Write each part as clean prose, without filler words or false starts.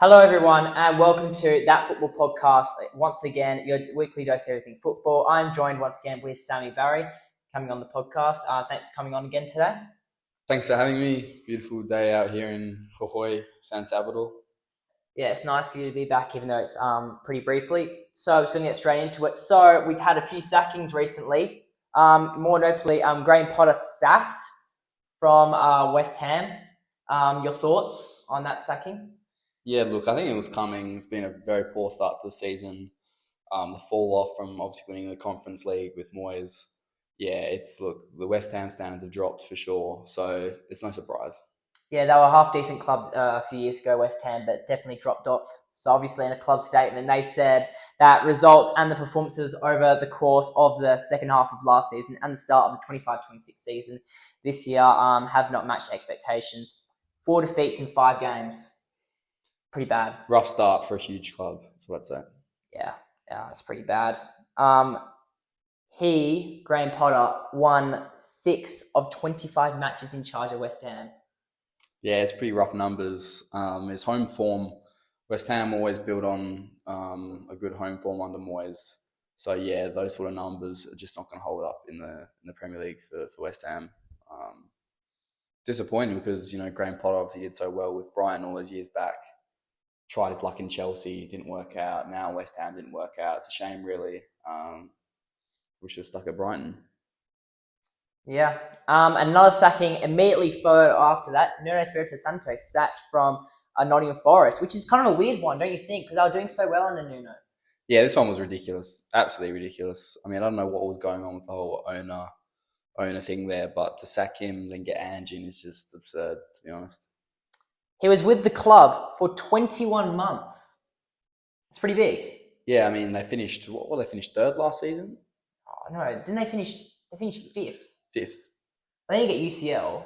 Hello, everyone, and welcome to That Football Podcast. Once again, your weekly dose of everything football. I'm joined once again with Sammy Barry coming on the podcast. Thanks for coming on again today. Thanks for having me. Beautiful day out here in Jujuy, San Salvador. Yeah, it's nice for you to be back, even though it's pretty briefly. So I'm just going to get straight into it. So we've had a few sackings recently. More notably, Graham Potter sacked from West Ham. Your thoughts on that sacking? Yeah, look, I think it was coming. It's been a very poor start to the season. The fall off from obviously winning the Conference League with Moyes. Yeah, the West Ham standards have dropped for sure, so it's no surprise. Yeah, they were a half-decent club a few years ago, West Ham, but definitely dropped off. So obviously in a club statement, they said that results and the performances over the course of the second half of last season and the start of the 25-26 season this year have not matched expectations. 4 defeats in 5 games. Pretty bad. Rough start for a huge club, that's what I'd say. Yeah, it's pretty bad. Graham Potter, won 6 of 25 matches in charge of West Ham. Yeah, it's pretty rough numbers. His home form, West Ham always built on a good home form under Moyes. So yeah, those sort of numbers are just not going to hold up in the Premier League for West Ham. Disappointing because Graham Potter obviously did so well with Brighton all those years back. Tried his luck in Chelsea, didn't work out. Now West Ham didn't work out. It's a shame, really. We should have stuck at Brighton. Yeah. Another sacking immediately followed after that. Nuno Espirito Santo sacked from Nottingham Forest, which is kind of a weird one, don't you think? Because they were doing so well under Nuno. Yeah, this one was ridiculous. Absolutely ridiculous. I mean, I don't know what was going on with the whole owner thing there, but to sack him then get Ange in is just absurd, to be honest. He was with the club for 21 months. It's pretty big. Yeah, I mean, they finished third last season? Oh, no, didn't they finish? They finished fifth. Fifth. They didn't get UCL.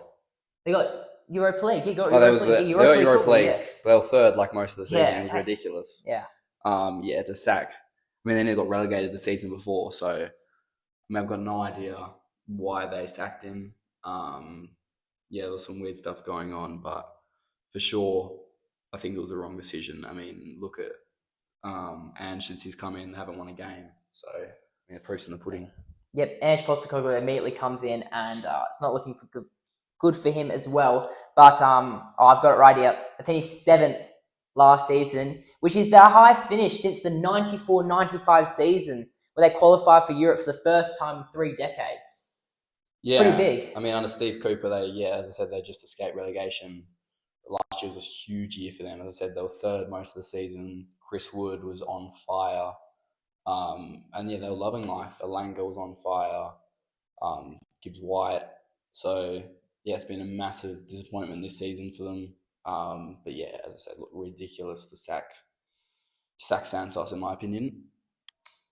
They got Europa League. They were Europa League. Yeah. They were third like most of the season. Yeah, it was ridiculous. Yeah. To sack. I mean, then they got relegated the season before, so I mean, I've got no idea why they sacked him. There was some weird stuff going on, but for sure, I think it was the wrong decision. I mean, look at Ange since he's come in, they haven't won a game, so I mean, the proof's in the pudding. Yep, Ange Postecoglou immediately comes in, and it's not looking for good for him as well. But I've got it right here. I finished 7th last season, which is their highest finish since the 94-95 season, where they qualified for Europe for the first time in 3 decades. It's pretty big. I mean, under Steve Cooper, as I said, they just escaped relegation. Last year was a huge year for them. As I said, they were third most of the season. Chris Wood was on fire. They were loving life. Alanga was on fire. Gibbs White. So, yeah, it's been a massive disappointment this season for them. As I said, look, ridiculous to sack Santos, in my opinion.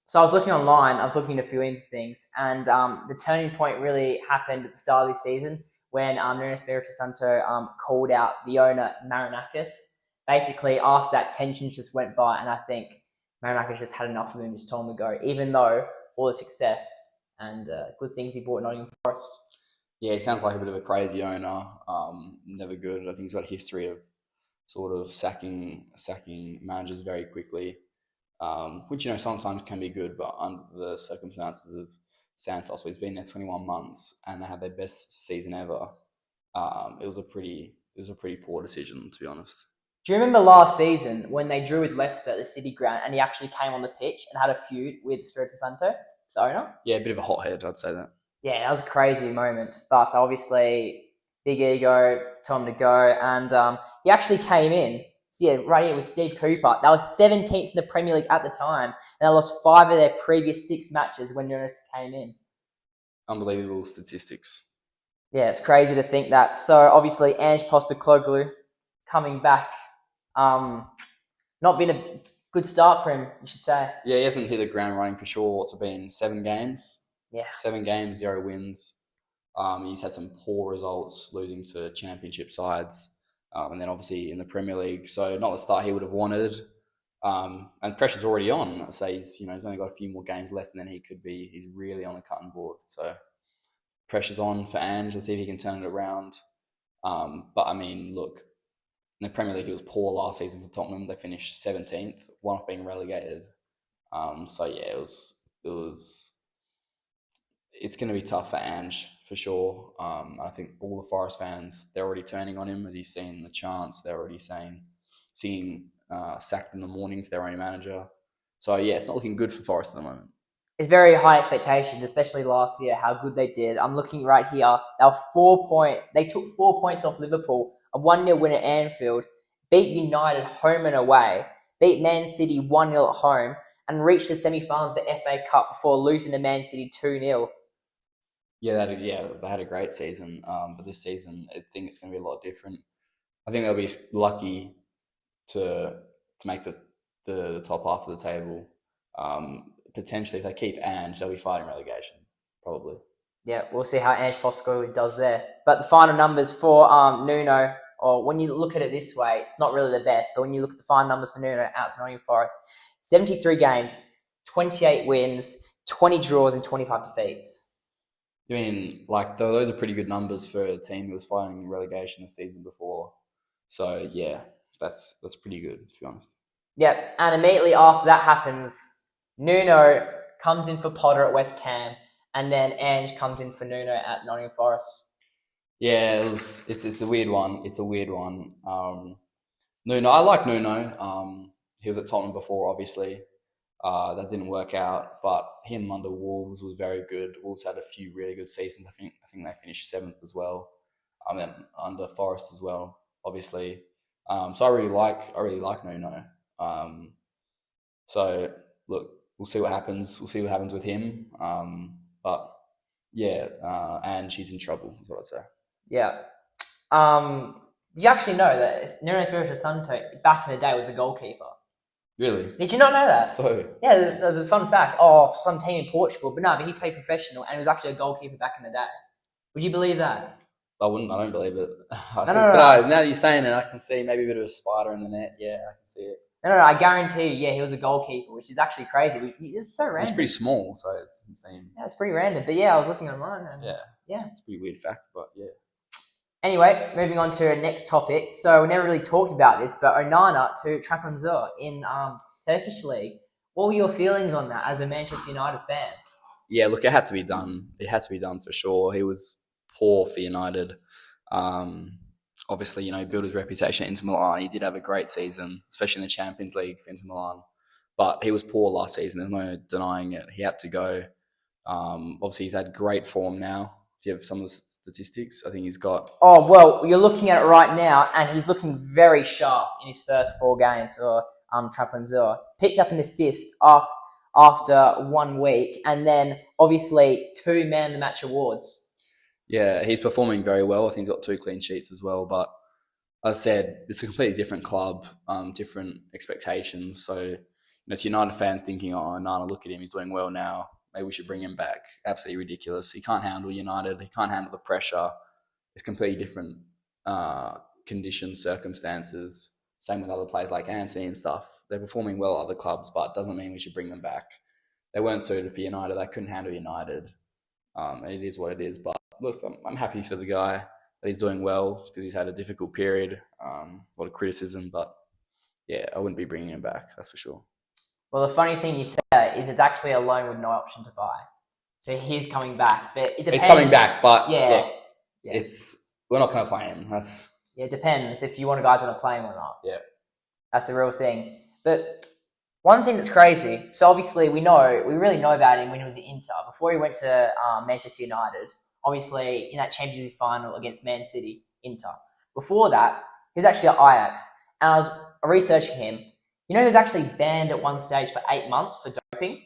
So I was looking online. I was looking at a few things, and the turning point really happened at the start of this season when Nuno Espirito Santo called out the owner, Marinakis. Basically, after that, tensions just went by, and I think Marinakis just had enough of him, just told him to go, even though all the success and good things he brought Nottingham Forest. Yeah, he sounds like a bit of a crazy owner. Never good. I think he's got a history of sort of sacking managers very quickly, which sometimes can be good, but under the circumstances of Santos, where he's been there 21 months and they had their best season ever, it was a pretty poor decision, to be honest. Do you remember last season when they drew with Leicester at the City Ground and he actually came on the pitch and had a feud with Espirito Santo, the owner? Yeah, a bit of a hothead, I'd say that. Yeah, that was a crazy moment, but obviously big ego, told him to go, and he actually came in. So yeah, right here with Steve Cooper. They were 17th in the Premier League at the time, and they lost 5 of their previous 6 matches when Nuno came in. Unbelievable statistics. Yeah, it's crazy to think that. So obviously Ange Postecoglou coming back, not been a good start for him, you should say. Yeah, he hasn't hit the ground running for sure. What's it been, 7 games? Yeah. 7 games, 0 wins. He's had some poor results, losing to championship sides. And then obviously in the Premier League. So not the start he would have wanted. And pressure's already on. I'd say he's only got a few more games left and then he's really on the cutting board. So pressure's on for Ange. Let's see if he can turn it around. But I mean, look, In the Premier League, it was poor last season for Tottenham. They finished 17th, one off being relegated. So yeah, it was it's going to be tough for Ange for sure. I think all the Forest fans, they're already turning on him, as he's seen the chants. They're already singing sacked in the morning to their own manager. So yeah, it's not looking good for Forest at the moment. It's very high expectations, especially last year, how good they did. I'm looking right here. They took 4 points off Liverpool, a 1-0 win at Anfield, beat United home and away, beat Man City 1-0 at home, and reached the semi-finals of the FA Cup before losing to Man City 2-0. Yeah, they had a great season. But this season, I think it's going to be a lot different. I think they'll be lucky to make the top half of the table. Potentially, if they keep Ange, they'll be fighting relegation, probably. Yeah, we'll see how Ange Postecoglou does there. But the final numbers for Nuno, or when you look at it this way, it's not really the best, but when you look at the final numbers for Nuno at Nottingham Forest, 73 games, 28 wins, 20 draws, and 25 defeats. I mean, like, those are pretty good numbers for a team who was fighting relegation the season before. So, yeah, that's pretty good, to be honest. Yep, and immediately after that happens, Nuno comes in for Potter at West Ham, and then Ange comes in for Nuno at Nottingham Forest. Yeah, it's a weird one. It's a weird one. Nuno, I like Nuno. He was at Tottenham before, obviously. That didn't work out, but him under Wolves was very good. Wolves had a few really good seasons. I think they finished 7th as well. And under Forest as well, obviously. So I really like Nuno. So look, we'll see what happens. We'll see what happens with him. But yeah, and she's in trouble, is what I'd say. Yeah. You actually know that Nuno Espirito Santo back in the day was a goalkeeper? Really? Did you not know that? So yeah, there's a fun fact. Oh, some team in Portugal, but he played professional and he was actually a goalkeeper back in the day. Would you believe that? I wouldn't. I don't believe it. No. Now that you're saying it, I can see maybe a bit of a spider in the net. Yeah, I can see it. No, I guarantee you, yeah, he was a goalkeeper, which is actually crazy. It's so random. He's pretty small, so it doesn't seem. Yeah, it's pretty random. But yeah, I was looking online. And yeah, it's a pretty weird fact, but yeah. Anyway, moving on to our next topic. So we never really talked about this, but Onana to Trabzonspor in Turkish League. What were your feelings on that as a Manchester United fan? Yeah, look, it had to be done. It had to be done for sure. He was poor for United. Obviously, he built his reputation at Inter Milan. He did have a great season, especially in the Champions League for Inter Milan. But he was poor last season. There's no denying it. He had to go. Obviously, he's had great form now. Do you have some of the statistics? I think he's got... Oh, well, you're looking at it right now, and he's looking very sharp in his first 4 games for Trabzonspor. Picked up an assist after 1 week, and then, obviously, 2 Man of the Match awards. Yeah, he's performing very well. I think he's got 2 clean sheets as well. But as I said, it's a completely different club, different expectations. So, it's United fans thinking, oh, Nana, look at him. He's doing well now. Maybe we should bring him back. Absolutely ridiculous. He can't handle United. He can't handle the pressure. It's completely different conditions, circumstances. Same with other players like Anthony and stuff. They're performing well at other clubs, but it doesn't mean we should bring them back. They weren't suited for United. They couldn't handle United. And it is what it is. But look, I'm happy for the guy that he's doing well because he's had a difficult period, a lot of criticism. But yeah, I wouldn't be bringing him back. That's for sure. Well, the funny thing you say is it's actually a loan with no option to buy. So he's coming back, but it depends. He's coming back, but yeah. We're not going to play him. It depends if you guys want to play him or not. Yeah, that's the real thing. But one thing that's crazy. So obviously we really know about him when he was at Inter before he went to Manchester United. Obviously in that Champions League final against Man City, Inter. Before that, he was actually at Ajax, and I was researching him. He was actually banned at one stage for 8 months for doping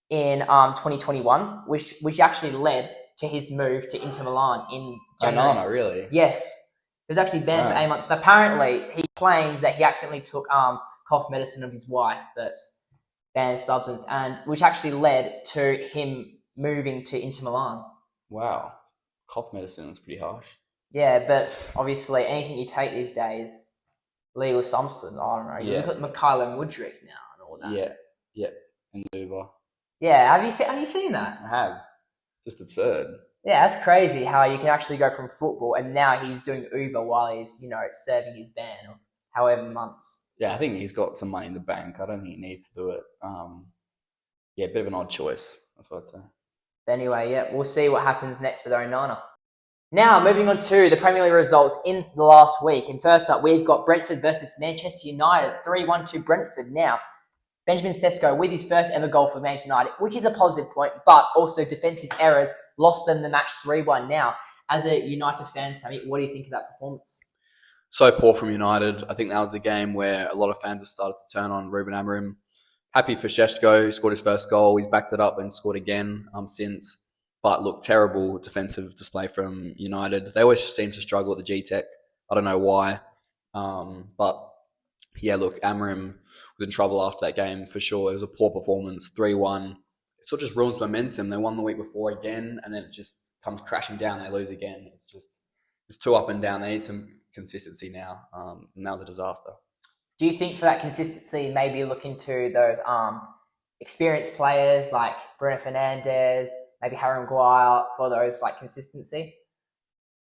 in 2021, which actually led to his move to Inter Milan in January. Onana, really? Yes. He was actually banned for 8 months. Apparently, he claims that he accidentally took cough medicine of his wife, that's banned substance, and which actually led to him moving to Inter Milan. Wow. Cough medicine is pretty harsh. Yeah, but obviously anything you take these days... legal substance, I don't know. You look at Mikhailo Mudryk now and all that. Yeah, and Uber. Yeah, have you seen that? I have. Just absurd. Yeah, that's crazy how you can actually go from football and now he's doing Uber while he's, serving his ban. however months. Yeah, I think he's got some money in the bank. I don't think he needs to do it. Yeah, a bit of an odd choice. That's what I'd say. But anyway, yeah, we'll see what happens next with Onana. Now, moving on to the Premier League results in the last week. And first up, we've got Brentford versus Manchester United, 3-1 to Brentford. Now, Benjamin Sesko with his first ever goal for Manchester United, which is a positive point, but also defensive errors lost them the match 3-1. Now, as a United fan, Sammy, what do you think of that performance? So poor from United. I think that was the game where a lot of fans have started to turn on Ruben Amorim. Happy for Šeško, who scored his first goal. He's backed it up and scored again since. But look, terrible defensive display from United. They always seem to struggle at the G-Tech. I don't know why. But yeah, look, Amorim was in trouble after that game for sure. It was a poor performance, 3-1. It sort of just ruins momentum. They won the week before again, and then it just comes crashing down. They lose again. It's too up and down. They need some consistency now, and that was a disaster. Do you think for that consistency, maybe look into those experienced players like Bruno Fernandes, maybe Harry Maguire for those like consistency?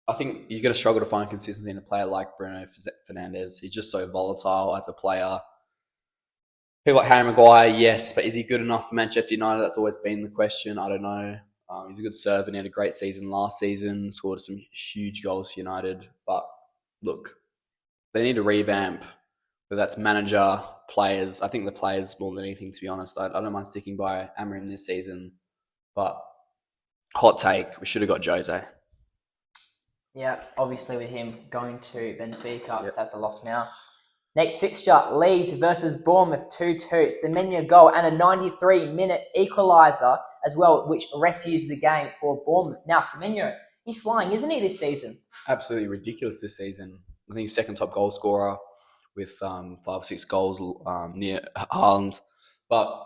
I think you're going to struggle to find consistency in a player like Bruno Fernandes. He's just so volatile as a player. People like Harry Maguire, yes, but is he good enough for Manchester United? That's always been the question. I don't know. He's a good servant. He had a great season last season, scored some huge goals for United. But look, they need to revamp, whether that's manager, players. I think the players more than anything, to be honest. I don't mind sticking by Amorim this season. But hot take, we should have got Jose. Yeah, obviously with him going to Benfica, that's a loss now. Next fixture, Leeds versus Bournemouth, 2-2. Semenyo goal and a 93-minute equaliser as well, which rescues the game for Bournemouth. Now, Semenyo, he's flying, isn't he, this season? Absolutely ridiculous this season. I think he's second top goal scorer with 5 or 6 goals near Haaland. But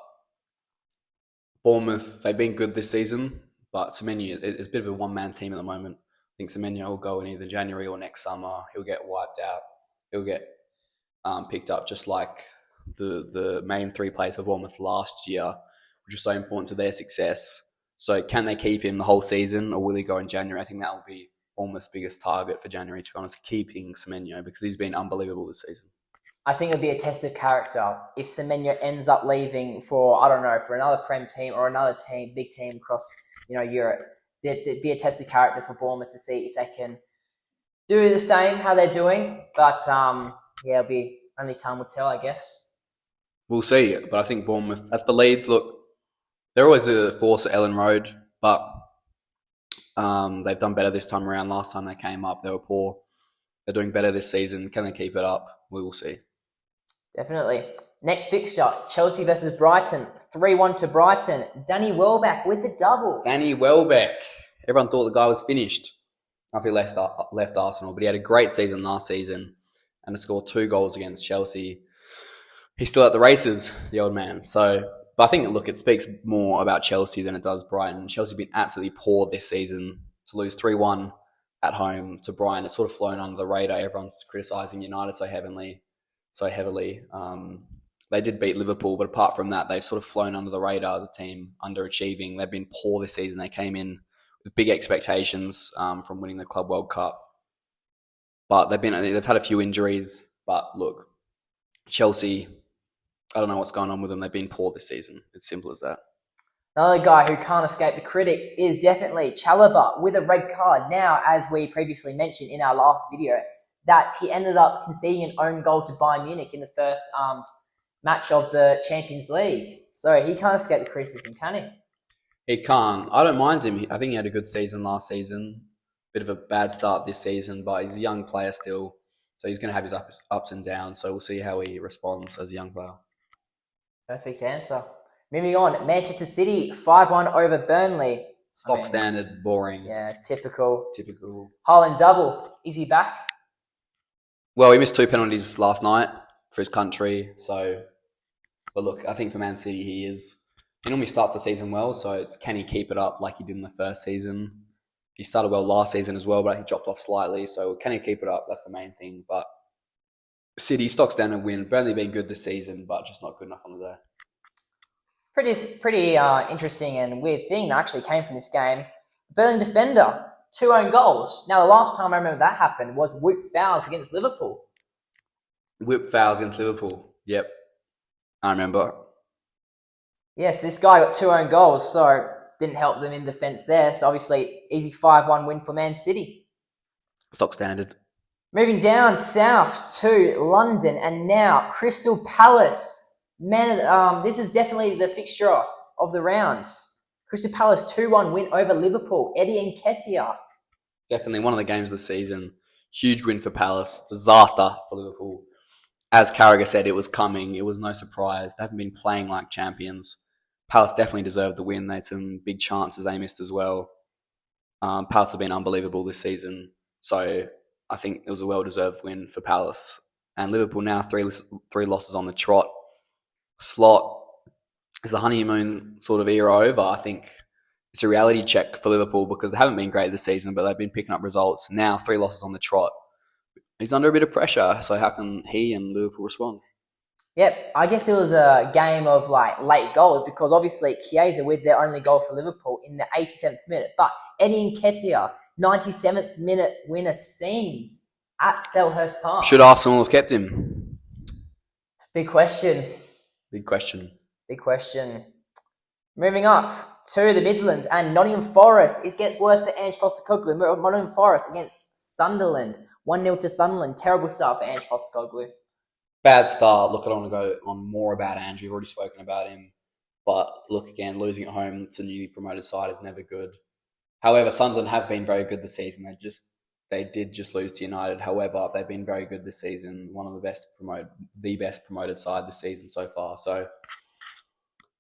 Bournemouth, they've been good this season, but Semenyo is a bit of a one-man team at the moment. I think Semenyo will go in either January or next summer. He'll get wiped out. He'll get picked up just like the main 3 players for Bournemouth last year, which was so important to their success. So can they keep him the whole season, or will he go in January? I think that will be Bournemouth's biggest target for January, to be honest, keeping Semenyo, because he's been unbelievable this season. I think it'll be a test of character. If Semenyo ends up leaving for, I don't know, for another Prem team or another team, big team across, Europe, there'd be a test of character for Bournemouth to see if they can do the same, how they're doing. But, it'll be only time will tell, I guess. We'll see, but I think Bournemouth, as for Leeds, look, they're always a force at Ellen Road, but they've done better this time around. Last time they came up, they were poor. They're doing better this season. Can they keep it up? We will see. Definitely. Next fixture, Chelsea versus Brighton, 3-1 to Brighton. Danny Welbeck with the double. Danny Welbeck. Everyone thought the guy was finished after he left Arsenal, but he had a great season last season and to score 2 goals against Chelsea. He's still at the races, the old man. But I think, look, it speaks more about Chelsea than it does Brighton. Chelsea's been absolutely poor this season. To lose 3-1 at home to Brighton, it's sort of flown under the radar. Everyone's criticising United so heavily. They did beat Liverpool, but apart from that, they've sort of flown under the radar as a team, underachieving. They've been poor this season. They came in with big expectations from winning the Club World Cup. But they've had a few injuries. But look, Chelsea, I don't know what's going on with them. They've been poor this season. It's simple as that. Another guy who can't escape the critics is definitely Chalobah with a red card. Now, as we previously mentioned in our last video, that he ended up conceding an own goal to Bayern Munich in the first match of the Champions League. So he can't escape the criticism, can he? He can't. I don't mind him. I think he had a good season last season. Bit of a bad start this season, but he's a young player still. So he's going to have his ups and downs. So we'll see how he responds as a young player. Perfect answer. Moving on, Manchester City 5-1 over Burnley. Stock standard, boring. Yeah, typical. Haaland double. Is he back? Well, he missed 2 penalties last night for his country. But look, I think for Man City, he normally starts the season well. So it's, can he keep it up like he did in the first season? He started well last season as well, but he dropped off slightly. So can he keep it up? That's the main thing. But City, stock standard win. Burnley been good this season, but just not good enough on the day. Pretty interesting and weird thing that actually came from this game. Berlin defender, 2 own goals. Now, the last time I remember that happened was Wout Fowles against Liverpool. Whip fouls against Liverpool. Yep, I remember. Yes, this guy got 2 own goals, so didn't help them in defence there. So obviously, easy 5-1 win for Man City. Stock standard. Moving down south to London, and now Crystal Palace. Man, this is definitely the fixture of the rounds. Crystal Palace 2-1 win over Liverpool. Eddie Nketiah. Definitely one of the games of the season. Huge win for Palace. Disaster for Liverpool. As Carragher said, it was coming. It was no surprise. They haven't been playing like champions. Palace definitely deserved the win. They had some big chances they missed as well. Palace have been unbelievable this season. So I think it was a well-deserved win for Palace. And Liverpool now three losses on the trot. Slot is the honeymoon sort of era over. I think it's a reality check for Liverpool because they haven't been great this season, but they've been picking up results. Now 3 losses on the trot. He's under a bit of pressure, so how can he and Liverpool respond? Yep, I guess it was a game of late goals because obviously Chiesa with their only goal for Liverpool in the 87th minute, but Eddie Nketiah, 97th minute winner scenes at Selhurst Park. Should Arsenal have kept him? It's a big question. Big question. Big question. Moving up to the Midlands, and Nottingham Forest. It gets worse for Ange Postecoglou. Nottingham Forest against Sunderland. 1-0 to Sunderland. Terrible start for Ange Postecoglou. Bad start. Look, I don't want to go on more about Ange. We've already spoken about him. But look, again, losing at home to a newly promoted side is never good. However, Sunderland have been very good this season. They did just lose to United. However, they've been very good this season. One of the best promoted side this season so far. So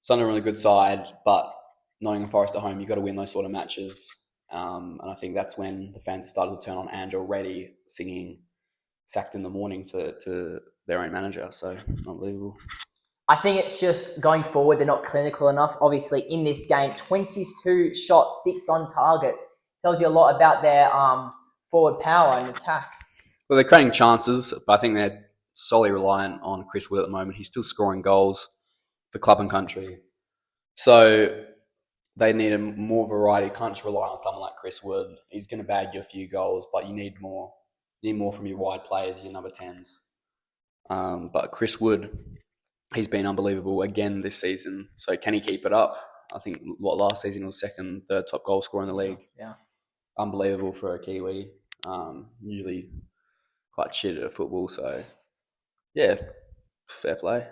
Sunderland are a good side, but Nottingham Forest at home, you've got to win those sort of matches. And I think that's when the fans started to turn on Ange already, singing "Sacked in the Morning" to their own manager. So unbelievable. I think it's just going forward, they're not clinical enough. Obviously, in this game, 22 shots, 6 on target. Tells you a lot about their forward power and attack. Well, they're creating chances, but I think they're solely reliant on Chris Wood at the moment. He's still scoring goals for club and country. So they need a more variety. You can't just rely on someone like Chris Wood. He's going to bag you a few goals, but you need more. You need more from your wide players, your number 10s. But Chris Wood, he's been unbelievable again this season. So can he keep it up? I think last season was second, third top goal scorer in the league. Yeah. Unbelievable for a Kiwi. Usually quite shit at football. So yeah, fair play.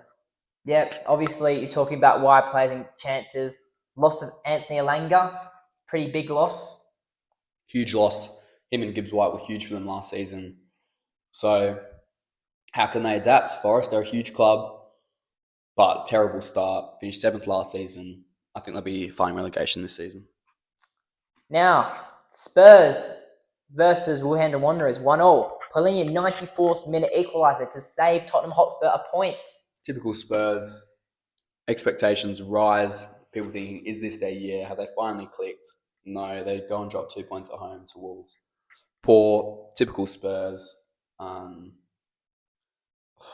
Yeah, obviously you're talking about wide players and chances. Loss of Anthony Elanga, pretty big loss. Huge loss. Him and Gibbs White were huge for them last season. So how can they adapt? Forest, they're a huge club, but terrible start. Finished 7th last season. I think they'll be fighting relegation this season. Now, Spurs versus Wolverhampton Wanderers, 1-1. Paulinho, 94th minute equaliser to save Tottenham Hotspur a point. Typical Spurs. Expectations rise. People thinking, is this their year? Have they finally clicked? No, they go and drop 2 points at home to Wolves. Poor, typical Spurs.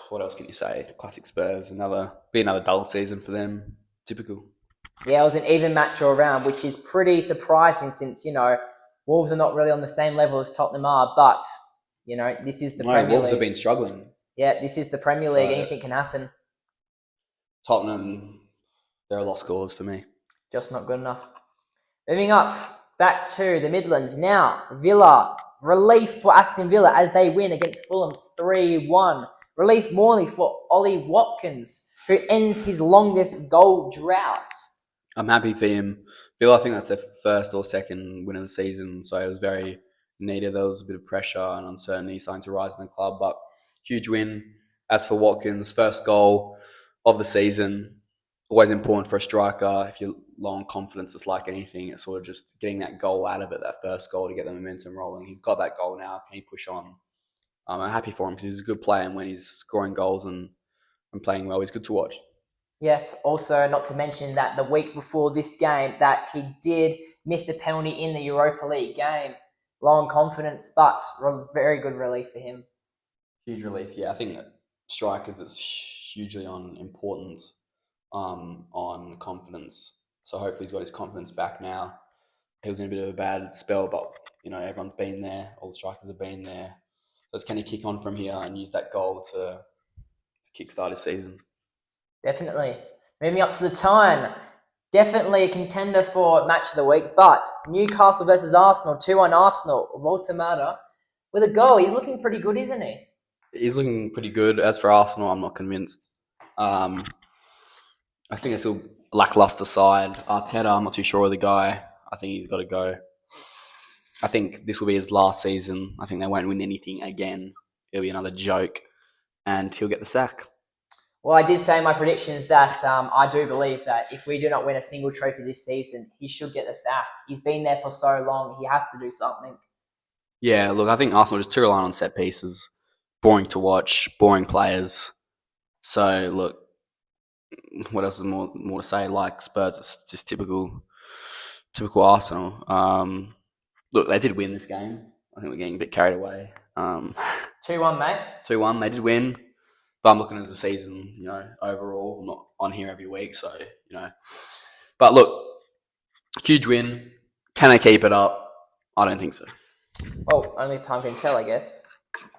What else can you say? Classic Spurs. Another dull season for them. Typical. Yeah, it was an even match all around, which is pretty surprising since, Wolves are not really on the same level as Tottenham are, but, this is the Premier League. Wolves have been struggling. Yeah, this is the Premier League. Anything can happen. Tottenham, they're a lost cause for me. Just not good enough. Moving up, back to the Midlands. Now, Villa, relief for Aston Villa as they win against Fulham 3-1. Relief Morley for Ollie Watkins, who ends his longest goal drought. I'm happy for him. Villa, I think that's their first or second win of the season, so it was very needed. There was a bit of pressure and uncertainty starting to rise in the club, but huge win. As for Watkins, first goal of the season, always important for a striker. If you're low on confidence, it's like anything. It's sort of just getting that goal out of it, that first goal to get the momentum rolling. He's got that goal now. Can he push on? I'm happy for him because he's a good player, and when he's scoring goals and playing well, he's good to watch. Yeah, also not to mention that the week before this game that he did miss a penalty in the Europa League game. Low on confidence, but very good relief for him. Huge relief, yeah. I think that strikers, it's hugely on importance, on confidence. So hopefully he's got his confidence back now. He was in a bit of a bad spell, but, everyone's been there. All the strikers have been there. So can he kick on from here and use that goal to kickstart his season. Definitely. Moving up to the time. Definitely a contender for match of the week, but Newcastle versus Arsenal, 2-1 Arsenal. Walter Mata with a goal. He's looking pretty good, isn't he? He's looking pretty good. As for Arsenal, I'm not convinced. I think it's still a lackluster side. Arteta, I'm not too sure of the guy. I think he's got to go. I think this will be his last season. I think they won't win anything again. It'll be another joke, and he'll get the sack. Well, I did say in my predictions that I do believe that if we do not win a single trophy this season, he should get the sack. He's been there for so long. He has to do something. Yeah, look, I think Arsenal just too reliant on set pieces. Boring to watch, boring players. So, look, what else is more to say? Like Spurs, it's just typical Arsenal. Look, they did win this game. I think we're getting a bit carried away. 2-1, mate. 2-1, they did win. But I'm looking at the season, overall. I'm not on here every week, so, But look, huge win. Can they keep it up? I don't think so. Well, only time can tell, I guess.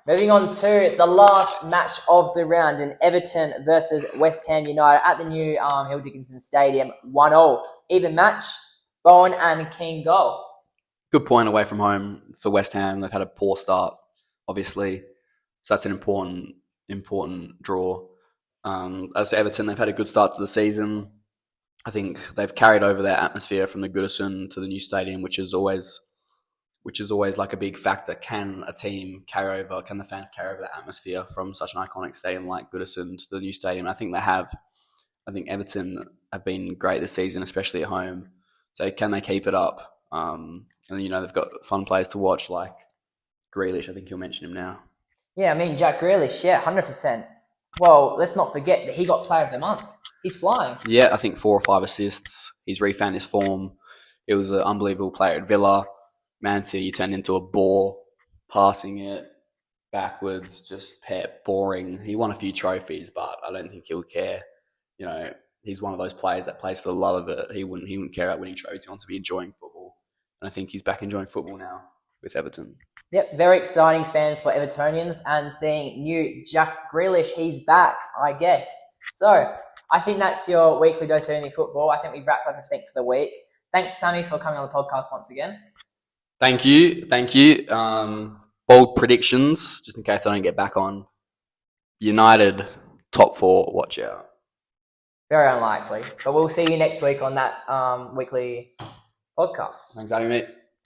Moving on to the last match of the round in Everton versus West Ham United at the new Hill Dickinson Stadium. 1-0. Even match. Bowen and King goal. Good point away from home for West Ham. They've had a poor start, obviously. So that's an important draw. As for Everton, they've had a good start to the season. I think they've carried over their atmosphere from the Goodison to the new stadium, which is always like a big factor. Can the fans carry over the atmosphere from such an iconic stadium like Goodison to the new stadium? I think they have. I think Everton have been great this season, especially at home. So can they keep it up? And they've got fun players to watch like Grealish. I think you'll mention him now. Yeah, I mean, Jack Grealish, 100%. Well, let's not forget that he got Player of the Month. He's flying. Yeah, I think 4 or 5 assists. He's refound his form. He was an unbelievable player at Villa. Man City turned into a bore, passing it backwards, just boring. He won a few trophies, but I don't think he'll care. He's one of those players that plays for the love of it. He wouldn't care about winning trophies. He wants to be enjoying football. And I think he's back enjoying football now with Everton. Yep, very exciting fans for Evertonians, and seeing new Jack Grealish, he's back, I guess. So, I think that's your weekly dose of Indie football. I think we've wrapped up everything for the week. Thanks, Sammy, for coming on the podcast once again. Thank you. Bold predictions, just in case I don't get back on. United, top 4, watch out. Very unlikely. But we'll see you next week on that weekly podcast. Thanks, Addy, mate.